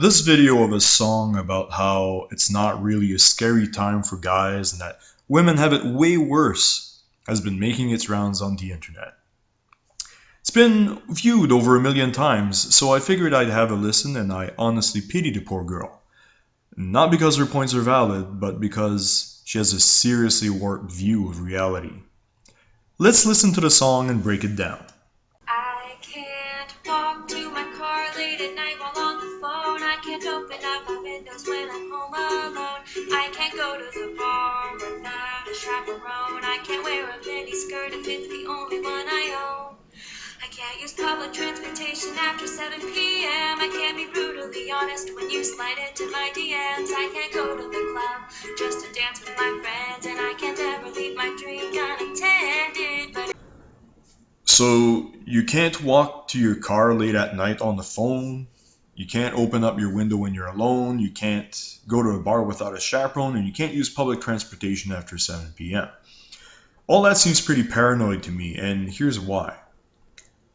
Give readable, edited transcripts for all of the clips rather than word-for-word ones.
this video of a song about how it's not really a scary time for guys and that women have it way worse has been making its rounds on the internet. It's been viewed over 1,000,000 times, so I figured I'd have a listen, and I honestly pity the poor girl. Not because her points are valid, but because she has a seriously warped view of reality. Let's listen to the song and break it down. I can't walk to my car late at night while on the phone. I can't open up my windows when I'm home alone. I can't go to the bar without a chaperone. I can't wear a mini skirt if it's the only one I own. I can't use public transportation after 7 p.m. I can't be brutally honest when you slide into my DMs. I can't go to the club just to dance with my friends. And I can't ever leave my drink unattended. But So you can't walk to your car late at night on the phone, you can't open up your window when you're alone, you can't go to a bar without a chaperone, and you can't use public transportation after 7 p.m. All that seems pretty paranoid to me, and here's why.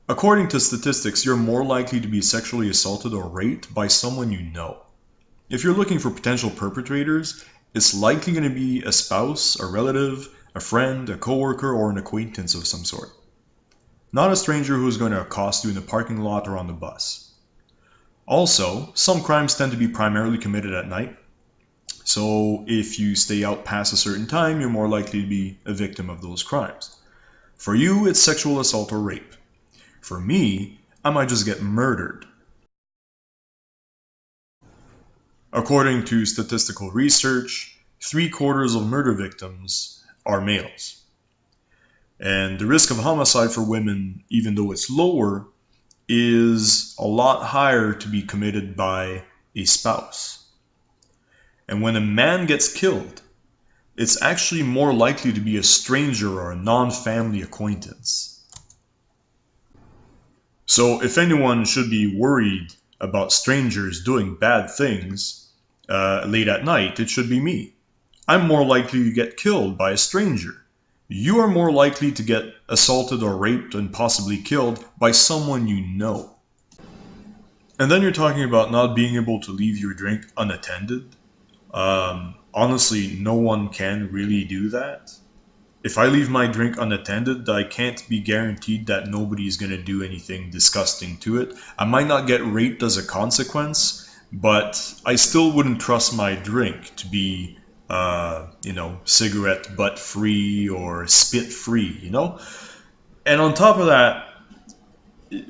According to statistics, you're more likely to be sexually assaulted or raped by someone you know. If you're looking for potential perpetrators, it's likely going to be a spouse, a relative, a friend, a coworker, or an acquaintance of some sort. Not a stranger who is going to accost you in the parking lot or on the bus. Also, some crimes tend to be primarily committed at night, so if you stay out past a certain time, you're more likely to be a victim of those crimes. For you, it's sexual assault or rape. For me, I might just get murdered. According to statistical research, 3/4 of murder victims are males. And the risk of homicide for women, even though it's lower, is a lot higher to be committed by a spouse. And when a man gets killed, it's actually more likely to be a stranger or a non-family acquaintance. So if anyone should be worried about strangers doing bad things late at night, it should be me. I'm more likely to get killed by a stranger. You are more likely to get assaulted or raped and possibly killed by someone you know. And then you're talking about not being able to leave your drink unattended. Honestly, no one can really do that. If I leave my drink unattended, I can't be guaranteed that nobody's going to do anything disgusting to it. I might not get raped as a consequence, but I still wouldn't trust my drink to be cigarette butt free or spit free, And on top of that,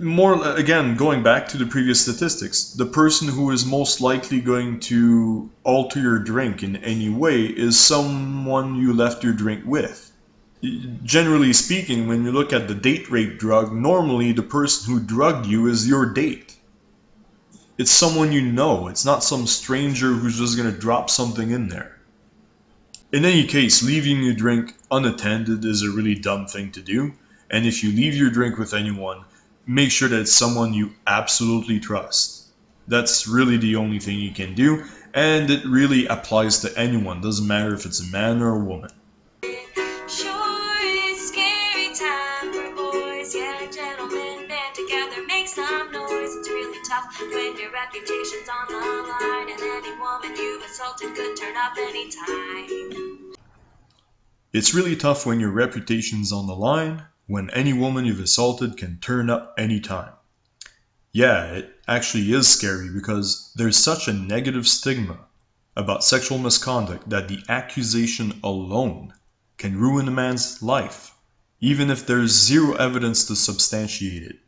going back to the previous statistics, the person who is most likely going to alter your drink in any way is someone you left your drink with. Generally speaking, when you look at the date rape drug, normally the person who drugged you is your date. It's someone you know. It's not some stranger who's just going to drop something in there. In any case, leaving your drink unattended is a really dumb thing to do. And if you leave your drink with anyone, make sure that it's someone you absolutely trust. That's really the only thing you can do. And it really applies to anyone. Doesn't matter if it's a man or a woman. When your reputation's on the line, and any woman you've assaulted could turn up anytime. It's really tough when your reputation's on the line, when any woman you've assaulted can turn up anytime. Yeah, it actually is scary because there's such a negative stigma about sexual misconduct that the accusation alone can ruin a man's life, even if there's zero evidence to substantiate it.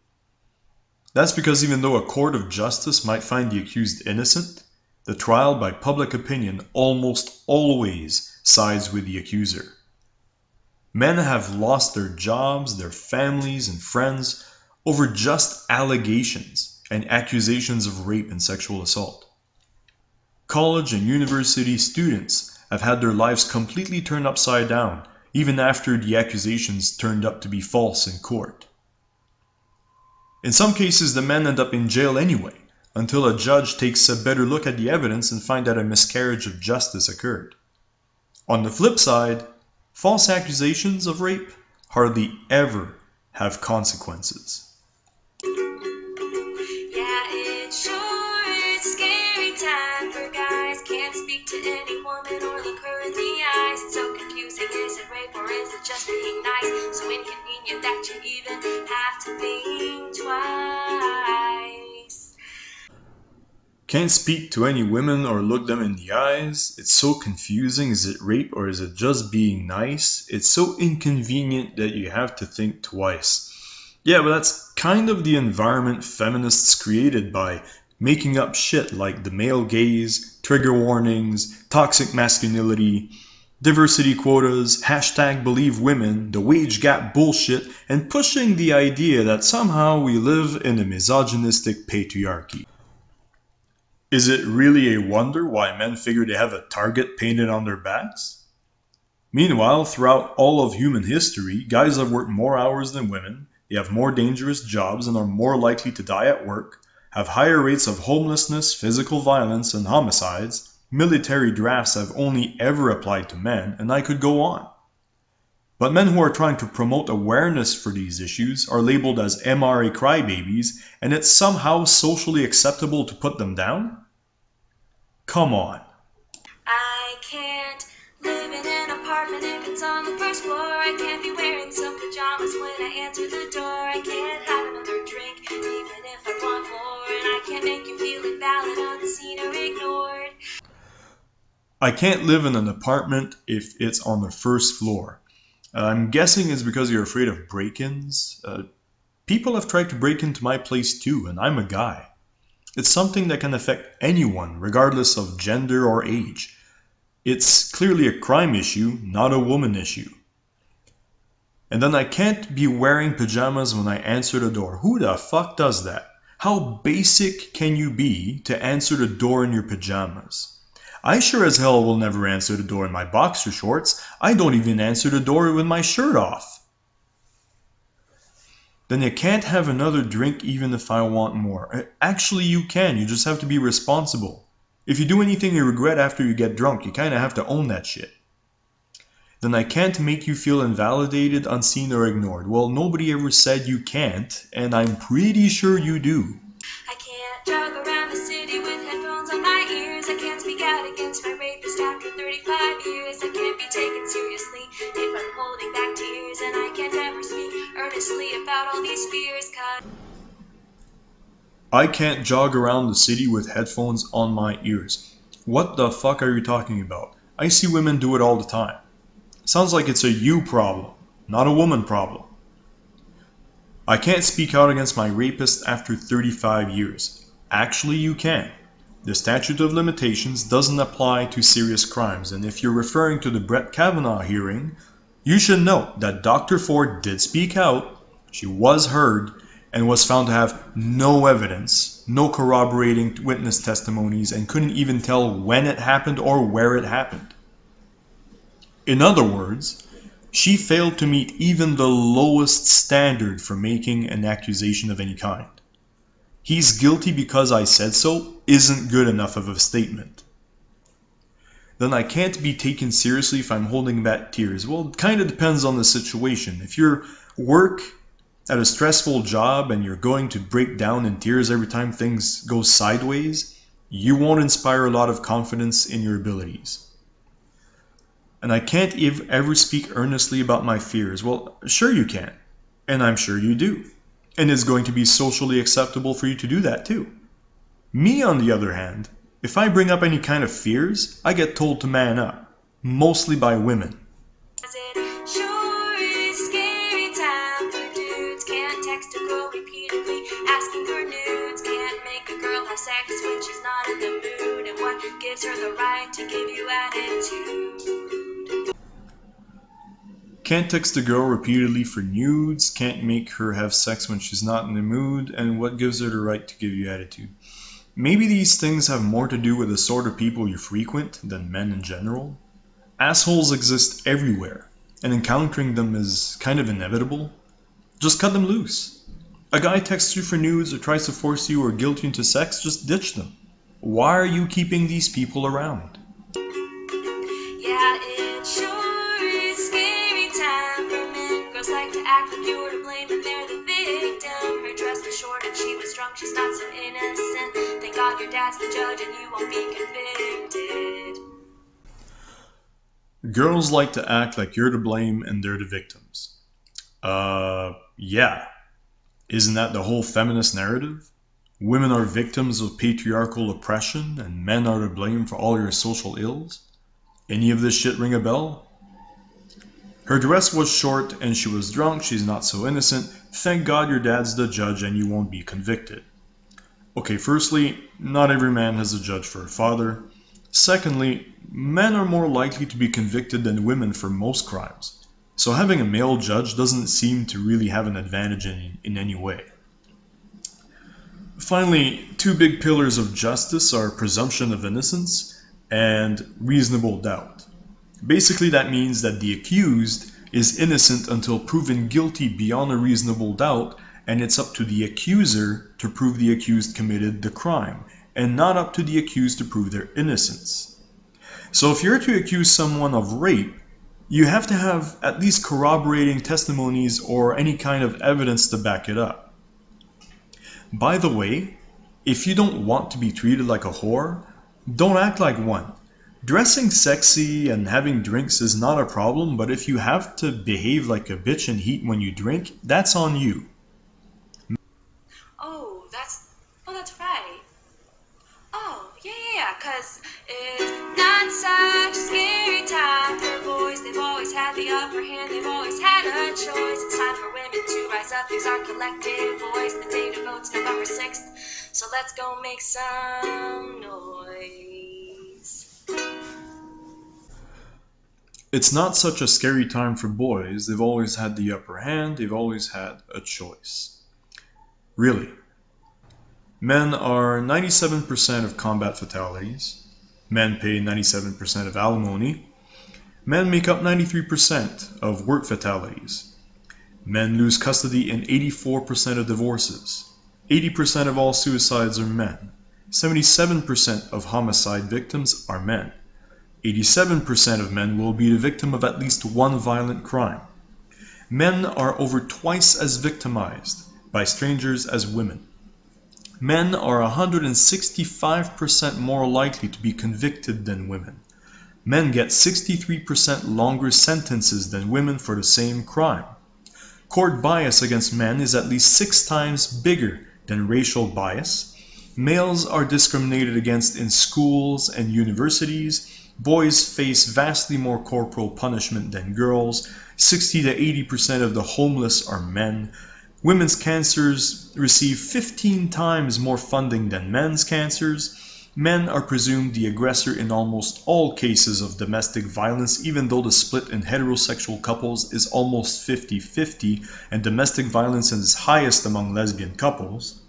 That's because even though a court of justice might find the accused innocent, the trial by public opinion almost always sides with the accuser. Men have lost their jobs, their families, and friends over just allegations and accusations of rape and sexual assault. College and university students have had their lives completely turned upside down, even after the accusations turned up to be false in court. In some cases, the men end up in jail anyway, until a judge takes a better look at the evidence and finds that a miscarriage of justice occurred. On the flip side, false accusations of rape hardly ever have consequences. Yeah, it's scary just being nice. So inconvenient that you even have to think twice. Can't speak to any women or look them in the eyes. It's so confusing. Is it rape or is it just being nice? It's so inconvenient that you have to think twice. Yeah, but that's kind of the environment feminists created by making up shit like the male gaze, trigger warnings, toxic masculinity, diversity quotas, hashtag believe women, the wage gap bullshit, and pushing the idea that somehow we live in a misogynistic patriarchy. Is it really a wonder why men figure they have a target painted on their backs? Meanwhile, throughout all of human history, guys have worked more hours than women, they have more dangerous jobs and are more likely to die at work, have higher rates of homelessness, physical violence, and homicides. Military drafts have only ever applied to men, and I could go on. But men who are trying to promote awareness for these issues are labeled as MRA crybabies, and it's somehow socially acceptable to put them down? Come on. I can't live in an apartment if it's on the first floor. I can't be wearing some pajamas when I answer the door. I can't have another drink even if I want more. And I can't make you feel invalid, unseen, or ignored. I can't live in an apartment if it's on the first floor. I'm guessing it's because you're afraid of break-ins. People have tried to break into my place too, and I'm a guy. It's something that can affect anyone, regardless of gender or age. It's clearly a crime issue, not a woman issue. And then I can't be wearing pajamas when I answer the door. Who the fuck does that? How basic can you be to answer the door in your pajamas? I sure as hell will never answer the door in my boxer shorts. I don't even answer the door with my shirt off. Then you can't have another drink even if I want more. Actually, you can. You just have to be responsible. If you do anything you regret after you get drunk, you kind of have to own that shit. Then I can't make you feel invalidated, unseen, or ignored. Well, nobody ever said you can't, and I'm pretty sure you do. I can't jog around the city with headphones on my ears. I can't speak out against my rapist after 35 years. I can't be taken seriously if I'm holding back tears. And I can't ever speak earnestly about all these fears, 'cause I can't jog around the city with headphones on my ears. What the fuck are you talking about? I see women do it all the time. Sounds like it's a you problem, not a woman problem. I can't speak out against my rapist after 35 years. Actually, you can. The statute of limitations doesn't apply to serious crimes, and if you're referring to the Brett Kavanaugh hearing, you should know that Dr. Ford did speak out, she was heard, and was found to have no evidence, no corroborating witness testimonies, and couldn't even tell when it happened or where it happened. In other words, she failed to meet even the lowest standard for making an accusation of any kind. He's guilty because I said so isn't good enough of a statement. Then I can't be taken seriously if I'm holding back tears. Well, it kind of depends on the situation. If you're work at a stressful job and you're going to break down in tears every time things go sideways, you won't inspire a lot of confidence in your abilities. And I can't ever speak earnestly about my fears. Well, sure you can. And I'm sure you do. And it's going to be socially acceptable for you to do that too. Me, on the other hand, if I bring up any kind of fears, I get told to man up. Mostly by women. it sure is scary time for dudes. Can't text a girl repeatedly asking for nudes. Can't make a girl have sex when she's not in the mood. And what gives her the right to give you attitude? Can't text a girl repeatedly for nudes, can't make her have sex when she's not in the mood, and what gives her the right to give you attitude? Maybe these things have more to do with the sort of people you frequent than men in general. Assholes exist everywhere, and encountering them is kind of inevitable. Just cut them loose. A guy texts you for nudes or tries to force you or guilt you into sex, just ditch them. Why are you keeping these people around? Yeah, it sure is scary time for men. Girls like to act like you're to blame and they're the victim. Her dress was short and she was drunk, she's not so innocent. Thank God. God, your dad's the judge and you won't be convicted. Girls like to act like you're to blame and they're the victims. Yeah. Isn't that the whole feminist narrative? Women are victims of patriarchal oppression and men are to blame for all your social ills? Any of this shit ring a bell? Her dress was short and she was drunk, she's not so innocent. Thank God your dad's the judge and you won't be convicted. Okay, firstly, not every man has a judge for a father. Secondly, men are more likely to be convicted than women for most crimes. So having a male judge doesn't seem to really have an advantage in any way. Finally, two big pillars of justice are presumption of innocence and reasonable doubt. Basically, that means that the accused is innocent until proven guilty beyond a reasonable doubt, and it's up to the accuser to prove the accused committed the crime, and not up to the accused to prove their innocence. So if you're to accuse someone of rape, you have to have at least corroborating testimonies or any kind of evidence to back it up. By the way, if you don't want to be treated like a whore, don't act like one. Dressing sexy and having drinks is not a problem, but if you have to behave like a bitch and heat when you drink, that's on you. Oh, that's right. Oh, yeah, 'cause it's not such a scary time for boys. They've always had the upper hand, they've always had a choice. It's time for women to rise up, use our collective voice. The date of vote's November 6th, so let's go make some noise. It's not such a scary time for boys. They've always had the upper hand, they've always had a choice. Really. Men are 97% of combat fatalities. Men pay 97% of alimony. Men make up 93% of work fatalities. Men lose custody in 84% of divorces. 80% of all suicides are men. 77% of homicide victims are men. 87% of men will be the victim of at least one violent crime. Men are over twice as victimized by strangers as women. Men are 165% more likely to be convicted than women. Men get 63% longer sentences than women for the same crime. Court bias against men is at least 6 times bigger than racial bias. Males are discriminated against in schools and universities. Boys face vastly more corporal punishment than girls. 60 to 80% of the homeless are men. Women's cancers receive 15 times more funding than men's cancers. Men are presumed the aggressor in almost all cases of domestic violence, even though the split in heterosexual couples is almost 50-50 and domestic violence is highest among lesbian couples.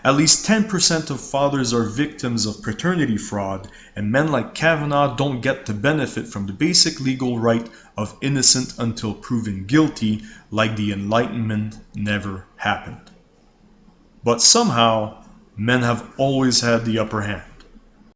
At least 10% of fathers are victims of paternity fraud, and men like Kavanaugh don't get to benefit from the basic legal right of innocent until proven guilty, like the Enlightenment never happened. But somehow, men have always had the upper hand.